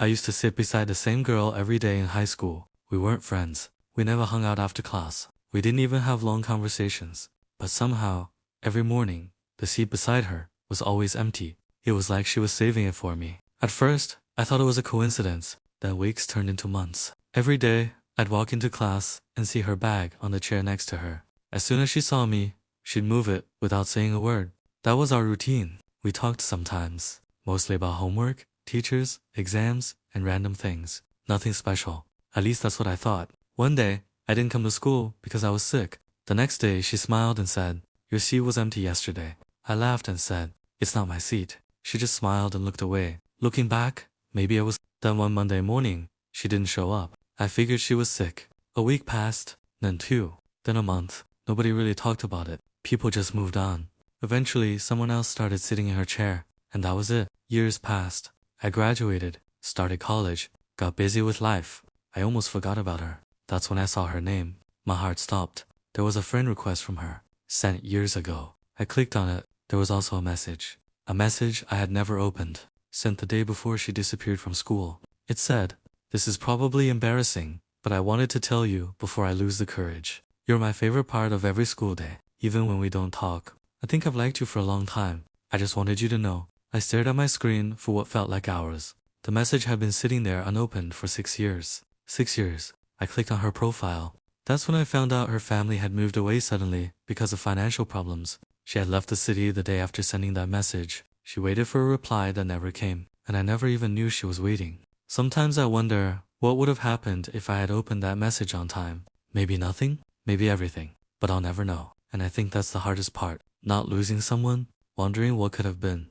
I used to sit beside the same girl every day in high school. We weren't friends. We never hung out after class. We didn't even have long conversations. But somehow, every morning, the seat beside her was always empty. It was like she was saving it for me. At first, I thought it was a coincidence. Then weeks turned into months. Every day, I'd walk into class and see her bag on the chair next to her. As soon as she saw me, she'd move it without saying a word. That was our routine. We talked sometimes, mostly about homework, teachers, exams, and random things. Nothing special. At least that's what I thought. One day, I didn't come to school because I was sick. The next day, she smiled and said, "Your seat was empty yesterday." I laughed and said, "It's not my seat." She just smiled and looked away. Looking back, maybe I was. Then one Monday morning, she didn't show up. I figured she was sick. A week passed, then 2, then a month. Nobody really talked about it. People just moved on. Eventually, someone else started sitting in her chair, and that was it. Years passed. I graduated, started college, got busy with life. I almost forgot about her. That's when I saw her name. My heart stopped. There was a friend request from her, sent years ago. I clicked on it. There was also a message. A message I had never opened, sent the day before she disappeared from school. It said, "This is probably embarrassing, but I wanted to tell you before I lose the courage. You're my favorite part of every school day, even when we don't talk. I think I've liked you for a long time. I just wanted you to know." I stared at my screen for what felt like hours. The message had been sitting there unopened for 6 years. 6 years. I clicked on her profile. That's when I found out her family had moved away suddenly because of financial problems. She had left the city the day after sending that message. She waited for a reply that never came, and I never even knew she was waiting. Sometimes I wonder what would have happened if I had opened that message on time. Maybe nothing, maybe everything, but I'll never know. And I think that's the hardest part. Not losing someone, wondering what could have been.